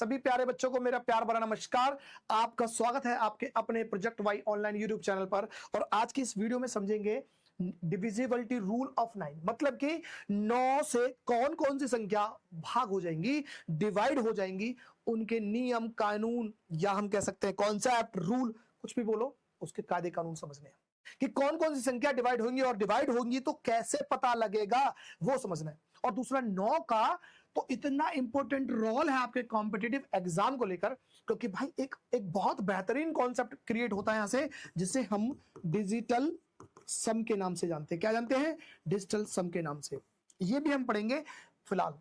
सभी प्यारे बच्चों को मेरा प्यार भरा नमस्कार। आपका स्वागत है आपके अपने project Y online YouTube channel पर। और आज की इस वीडियो में समझेंगे डिविजिबिलिटी रूल ऑफ 9, मतलब कि 9 से कौन कौन सी संख्या भाग हो जाएंगी, डिवाइड हो जाएंगी, उनके नियम कानून या हम कह सकते हैं कॉन्सेप्ट, रूल, कुछ भी बोलो, उसके कायदे कानून समझने हैं कि कौन कौन सी संख्या डिवाइड होंगी और डिवाइड होंगी तो कैसे पता लगेगा वो समझना है। और दूसरा 9 का तो इतना इंपॉर्टेंट रोल है आपके कॉम्पिटिटिव एग्जाम को लेकर, क्योंकि भाई एक बहुत बेहतरीन कॉन्सेप्ट क्रिएट होता है यहां से, जिसे हम डिजिटल सम के नाम से जानते हैं। क्या जानते हैं? डिजिटल सम के नाम से। ये भी हम पढ़ेंगे। फिलहाल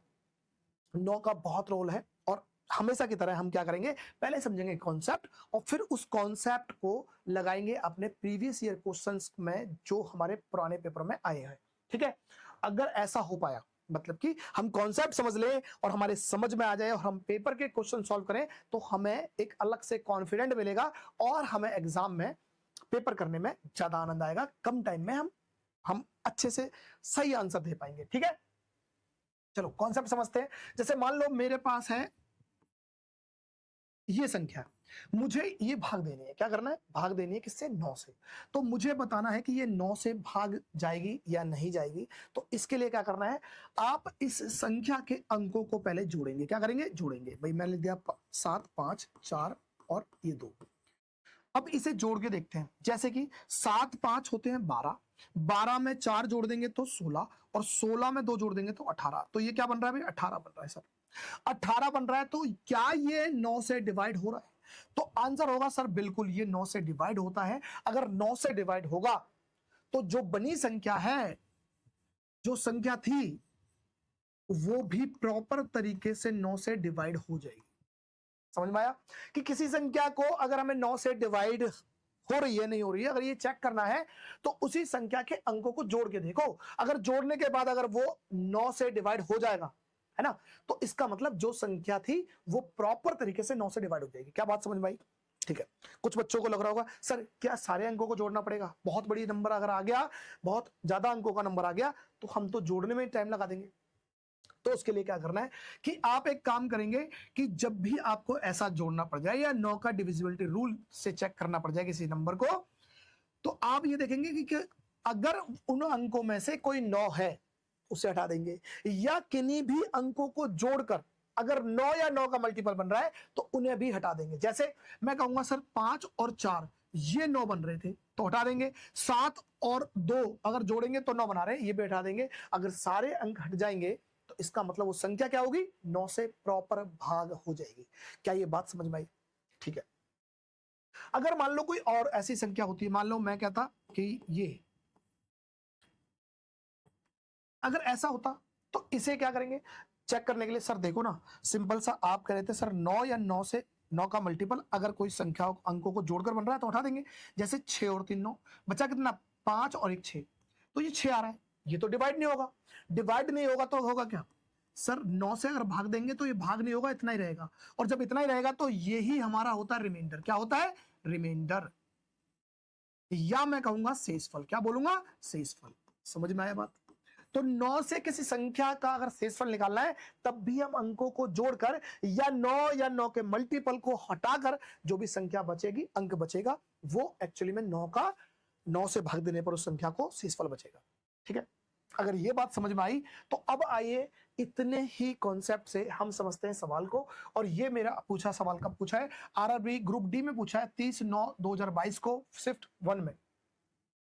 9 का बहुत रोल है और हमेशा की तरह हम क्या करेंगे, पहले समझेंगे कॉन्सेप्ट और फिर उस कॉन्सेप्ट को लगाएंगे अपने प्रीवियस ईयर क्वेश्चंस में जो हमारे पुराने पेपर में आए हैं। ठीक है, अगर ऐसा हो पाया, मतलब कि हम कॉन्सेप्ट समझ लें और हमारे समझ में आ जाए और हम पेपर के क्वेश्चन सॉल्व करें, तो हमें एक अलग से कॉन्फिडेंट मिलेगा और हमें एग्जाम में पेपर करने में ज्यादा आनंद आएगा। कम टाइम में हम अच्छे से सही आंसर दे पाएंगे। ठीक है, चलो कॉन्सेप्ट समझते हैं। जैसे मान लो मेरे पास है ये संख्या, मुझे ये भाग देनी है। क्या करना है? भाग देनी है किससे? 9 से। तो मुझे बताना है कि ये 9 से भाग जाएगी या नहीं जाएगी। तो इसके लिए क्या करना है, आप इस संख्या के अंकों को पहले जोड़ेंगे। क्या करेंगे? जोड़ेंगे। भाई मैंने लिख दिया 7, 5, 4 और ये 2। अब इसे जोड़ के देखते हैं। जैसे कि 7, 5 होते हैं 12, 12 में 4 जोड़ देंगे तो 16 और 16 में 2 जोड़ देंगे तो 18। तो ये क्या बन रहा है भाई? 18 बन रहा है सर। 18 बन रहा है। तो क्या ये 9 से डिवाइड हो रहा है? तो आंसर होगा सर बिल्कुल ये 9 से डिवाइड होता है। अगर 9 से डिवाइड होगा तो जो बनी संख्या है, जो संख्या थी, वो भी प्रॉपर तरीके से 9 से डिवाइड हो जाएगी। समझ में आया कि किसी संख्या को अगर हमें 9 से डिवाइड हो रही है नहीं हो रही है, अगर ये चेक करना है तो उसी संख्या के अंकों को जोड़ के देखो। अगर जोड़ने के बाद अगर वो 9 से डिवाइड हो जाएगा, है ना, तो इसका मतलब जो संख्या थी वो प्रॉपर तरीके से 9 से डिवाइड हो जाएगी। क्या बात समझ में आई? ठीक है। कुछ बच्चों को लग रहा होगा सर क्या सारे अंकों को जोड़ना पड़ेगा? बहुत बड़ी नंबर अगर आ गया, बहुत ज्यादा अंकों का नंबर आ गया, तो हम तो जोड़ने में टाइम लगा देंगे। तो उसके लिए क्या करना है कि आप एक काम करेंगे कि जब भी आपको ऐसा जोड़ना पड़ जाए या 9 का डिविजिबिलिटी रूल से चेक करना पड़ जाए किसी नंबर को, तो आप ये देखेंगे कि अगर उन अंकों में से कोई 9 है उसे हटा देंगे, या किन्हीं भी अंकों को जोड़कर अगर 9 या 9 का मल्टीपल बन रहा है तो उन्हें भी हटा देंगे। जैसे मैं कहूंगा सर 5 और 4 ये 9 बन रहे थे तो हटा देंगे। 7 और 2 अगर जोड़ेंगे तो 9 बना रहे हैं, ये भी हटा देंगे। अगर सारे अंक हट जाएंगे तो इसका मतलब वो संख्या क्या होगी? 9 से प्रॉपर भाग हो जाएगी। क्या ये बात समझ में आई? ठीक है। अगर मान लो कोई और ऐसी संख्या होती है, मान लो मैं कहता कि ये, अगर ऐसा होता तो इसे क्या करेंगे चेक करने के लिए? सर देखो ना, सिंपल सा आप कह रहे थे सर 9 या 9 से 9 का मल्टीपल अगर कोई संख्या अंकों को जोड़कर बन रहा है तो हटा देंगे। जैसे 6 और 3 9, बचा कितना? 5 और 1 6, तो ये 6 आ रहा है। ये तो डिवाइड नहीं होगा। डिवाइड नहीं होगा तो होगा क्या सर? 9 से अगर भाग देंगे तो ये भाग नहीं होगा, इतना ही रहेगा। और जब इतना ही रहेगा तो यही हमारा होता है रिमाइंडर। क्या होता है? रिमाइंडर, या मैं कहूंगा शेषफल। क्या बोलूंगा? शेषफल। समझ में आया बात? तो 9 से किसी संख्या का अगर शेषफल निकालना है तब भी हम अंकों को जोड़कर या 9 के मल्टीपल को हटाकर जो भी संख्या बचेगी, अंक बचेगा, वो एक्चुअली में 9 से भाग देने पर उस संख्या को शेषफल बचेगा। ठीक है, अगर ये बात समझ में आई तो अब आइए इतने ही कॉन्सेप्ट से हम समझते हैं सवाल को। और ये मेरा पूछा सवाल कब पूछा है? आरआरबी ग्रुप डी में पूछा है 30/9/2022 को शिफ्ट 1 में।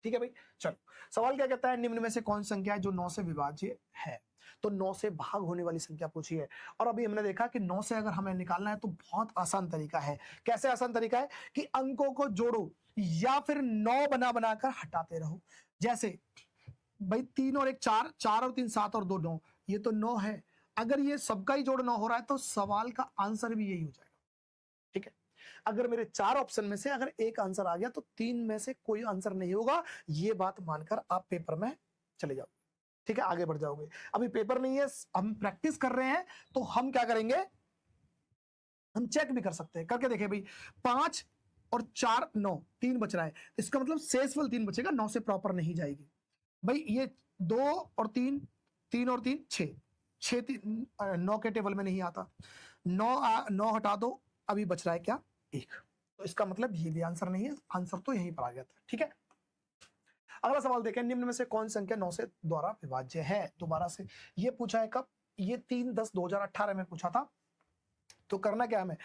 ठीक है भाई, चलो सवाल क्या कहता है? निम्न में से कौन संख्या है जो 9 से विभाज्य है? तो 9 से भाग होने वाली संख्या पूछी है। और अभी हमने देखा कि 9 से अगर हमें निकालना है तो बहुत आसान तरीका है। कैसे आसान तरीका है? कि अंकों को जोड़ो या फिर 9 बना बनाकर हटाते रहो। जैसे भाई 3 और 1 4, 4 और 3 7 और 2 9, ये तो 9 है। अगर ये सबका ही जोड़ 9 हो रहा है तो सवाल का आंसर भी यही हो जाएगा। ठीक है, अगर मेरे 4 ऑप्शन में से अगर एक आंसर आ गया तो 3 में से कोई आंसर नहीं होगा। ये बात मानकर आप पेपर में चले जाओ। ठीक है, आगे बढ़ जाओगे। अभी पेपर नहीं है, हम प्रैक्टिस कर रहे हैं, तो हम क्या करेंगे, हम चेक भी कर सकते हैं। करके देखें भाई, 5 और 4 9, 3 बच रहा है, इसका मतलब शेषफल 3 बचेगा, 9 से प्रॉपर नहीं जाएगी। भाई ये 2 और 3, 3 और 3 6, 6 9 के टेबल में नहीं आता। 9 हटा दो, अभी बच रहा है क्या 1। तो इसका मतलब ये भी आंसर नहीं है, आंसर तो यहीं पर आ गया था। ठीक है, अगला सवाल देखें, निम्न में से कौन संख्या 9 से द्वारा विभाज्य है। दोबारा से ये पूछा है कब, ये 3/10/2018 में पूछा था। तो करना क्या है, हमें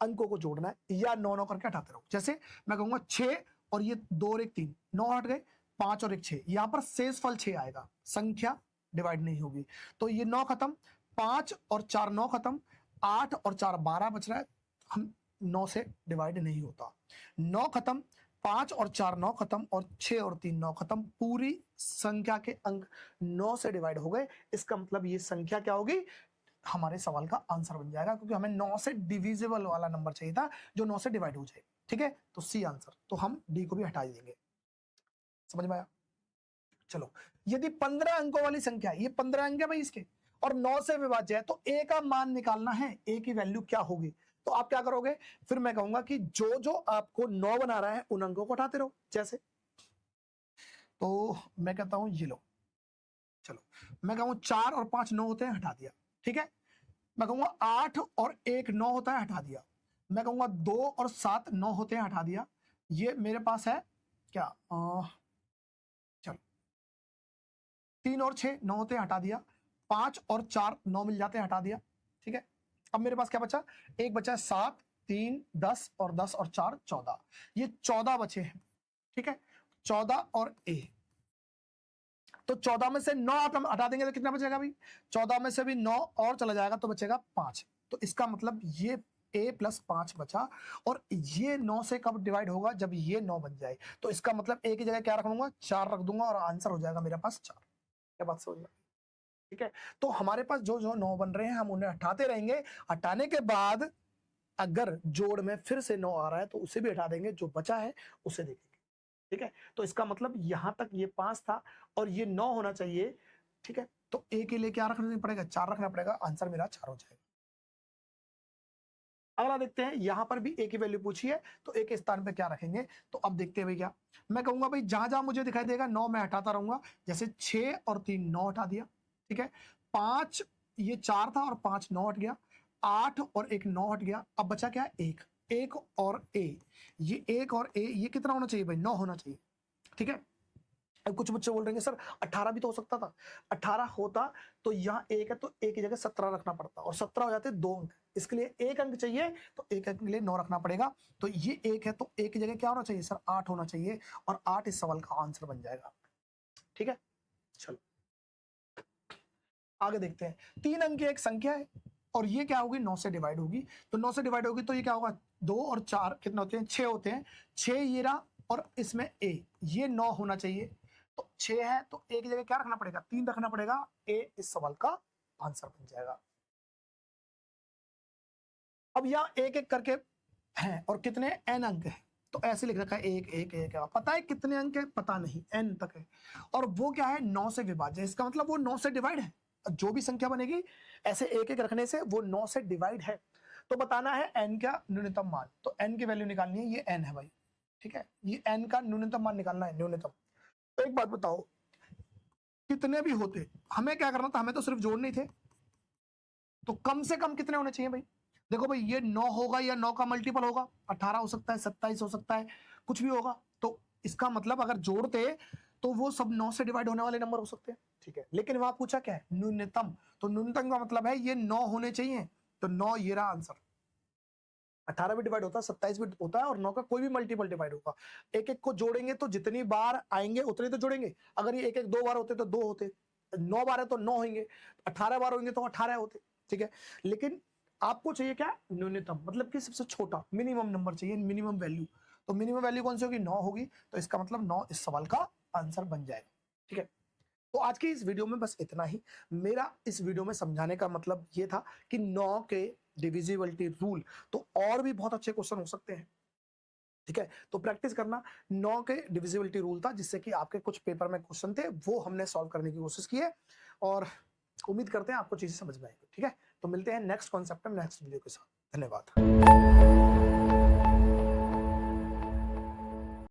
अंकों को जोड़ना है या 9 करके हटाते रहो। जैसे मैं कहूंगा 6 और ये 2 और 1 3, 9 हट गए, 5 और 1 6, यहां पर शेष फल 6 आएगा, संख्या डिवाइड नहीं होगी। तो ये 9 खत्म, 5 और 4 9 खत्म, 8 और 4 12 बच रहा है, हम 9 से डिवाइड नहीं होता। 9 खत्म, 5 और 4 9 खत्म, और 6 और 3 9 खत्म, पूरी संख्या के अंक 9 से डिवाइड हो गए। इसका मतलब ये संख्या क्या होगी, हमारे सवाल का आंसर बन जाएगा, क्योंकि हमें 9 से डिविजिबल वाला नंबर चाहिए था जो 9 से डिवाइड हो जाए। ठीक है, तो सी आंसर, तो हम डी को भी हटा देंगे। समझ में आया? चलो, यदि 15 अंकों वाली संख्या, ये 15 अंक है भाई इसके, और 9 से विभाज्य है, तो ए का मान निकालना है, ए की वैल्यू क्या होगी। तो आप क्या करोगे, फिर मैं कहूंगा कि जो जो आपको 9 बना रहा है उन अंकों को हटाते रहो। जैसे तो मैं कहता हूं ये लो, चलो मैं कहूँ 4 और 5 9 होते हैं, हटा दिया। ठीक है, मैं कहूंगा 8 और 1 9 होता है, हटा दिया। मैं कहूंगा 2 और 7 9 होते हैं, हटा दिया। ये मेरे पास है क्या, चलो 3 और 6 9 होते हैं, हटा दिया। 5 और 4 9 मिल जाते हैं, हटा दिया। ठीक है, अब मेरे पास क्या बचा, एक बचा है 7 3 10 और 10 और 4 14, ये 14 बचे हैं। ठीक है, 14 और ए, तो 14 में से 9 आप हटा देंगे तो कितना बचेगा भाई, 14 में से भी 9 और चला जाएगा तो बचेगा 5। तो इसका मतलब ये a + 5 बचा, और ये 9 से कब डिवाइड होगा, जब ये 9 बन जाए। तो इसका मतलब a की जगह क्या रख दूंगा, 4 रख दूंगा, और आंसर हो जाएगा मेरे पास 4। क्या बात समझ में? ठीक है, तो हमारे पास जो जो 9 बन रहे हैं हम उन्हें हटाते रहेंगे। हटाने के बाद अगर जोड़ में फिर से 9 आ रहा है तो उसे भी हटा देंगे, जो बचा है उसे देखेंगे। ठीक है, तो इसका मतलब यहां तक ये 5 था और ये 9 होना चाहिए। ठीक है, तो ए के लिए क्या रखना पड़ेगा, 4 रखना पड़ेगा, आंसर मेरा 4 हो जाएगा। अगला देखते हैं, यहां पर भी ए की वैल्यू पूछी है, तो ए के स्थान पे क्या रखेंगे। तो अब देखते हैं भाई, क्या मैं कहूंगा भाई, जहां जहां मुझे दिखाई देगा 9 मैं हटाता रहूंगा। जैसे 6 और 3 9 हटा दिया। ठीक है, 5 ये 4 था और 5 9 हट गया, 8 और 1 9 हट गया, अब बचा क्या, 1 1 और ए, ये 1 और ए ये कितना होना चाहिए भाई, 9 होना चाहिए। ठीक है, अब कुछ बच्चे बोल रहे हैं सर 18 भी तो हो सकता था। 18 होता तो यहाँ 1 है तो 1 की जगह 17 रखना पड़ता, और 17 हो जाते 2 अंक, इसके लिए 1 अंक चाहिए, तो 1 अंक के लिए 9 रखना पड़ेगा। तो ये 1 है तो 1 की जगह क्या होना चाहिए सर, 8 होना चाहिए, और 8 इस सवाल का आंसर बन जाएगा। ठीक है, चलो आगे देखते हैं। 3 अंक की एक संख्या है और ये क्या होगी, 9 से डिवाइड होगी। तो 9 से डिवाइड होगी तो ये क्या होगा, 2 और 4 कितना होते हैं, 6 होते हैं। 6 ये रहा, और इसमें ए, ये 9 होना चाहिए, तो 6 है तो ए की जगह क्या रखना पड़ेगा, 3 रखना पड़ेगा, ए इस सवाल का आंसर बन जाएगा। अब यहाँ एक एक करके हैं और कितने एन अंक है, तो ऐसे लिख रखा है 1 1 1 है। पता है कितने अंक है, पता नहीं, एन तक है, और वो क्या है 9 से विभाज्य, इसका मतलब वो 9 से डिवाइड है। जो भी संख्या बनेगी ऐसे एक एक रखने से वो 9 से डिवाइड है। तो बताना है एन का न्यूनतम मान, तो एन की वैल्यू निकालनी है, ये एन है भाई। ठीक है, ये एन का न्यूनतम मान निकालना है, न्यूनतम। तो एक बात बताओ, कितने भी होते हमें क्या करना था, हमें तो सिर्फ जोड़ने थे, तो कम से कम कितने होने चाहिए भाई। देखो भाई, ये 9 होगा या 9 का मल्टीपल होगा, 18 हो सकता है, 27 हो सकता है, कुछ भी होगा। तो इसका मतलब अगर जोड़ते तो वो सब 9 से डिवाइड होने वाले नंबर हो सकते हैं। ठीक है, लेकिन वहां पूछा क्या है, न्यूनतम, तो न्यूनतम का मतलब है ये 9 होने चाहिए, तो 9 ये रहा आंसर। 18 भी डिवाइड होता है, 27 भी होता है, और 9 का कोई भी मल्टीपल डिवाइड होगा। एक एक को जोड़ेंगे तो जितनी बार आएंगे उतने तो जोड़ेंगे, अगर ये एक एक 2 बार होते तो 2 होते, 9 बार है तो 9 होंगे, 18 बार होंगे तो 18 होते। ठीक है, लेकिन आपको चाहिए क्या, न्यूनतम, मतलब कि सबसे छोटा मिनिमम नंबर चाहिए, मिनिमम वैल्यू। तो मिनिमम वैल्यू कौन सी होगी, 9 होगी, तो इसका मतलब 9 इस सवाल का आंसर बन जाएगा। ठीक है, तो आज की इस वीडियो में बस इतना ही। मेरा इस वीडियो में समझाने का मतलब ये था कि 9 के डिविजिबिलिटी रूल, तो और भी बहुत अच्छे क्वेश्चन हो सकते हैं। ठीक है, तो प्रैक्टिस करना। 9 के डिविजिबिलिटी रूल था, जिससे कि आपके कुछ पेपर में क्वेश्चन थे, वो हमने सॉल्व करने की कोशिश की है, और उम्मीद करते हैं आपको चीजें समझ में आएगी। ठीक है, तो मिलते हैं नेक्स्ट कॉन्सेप्ट में नेक्स्ट वीडियो के साथ। धन्यवाद।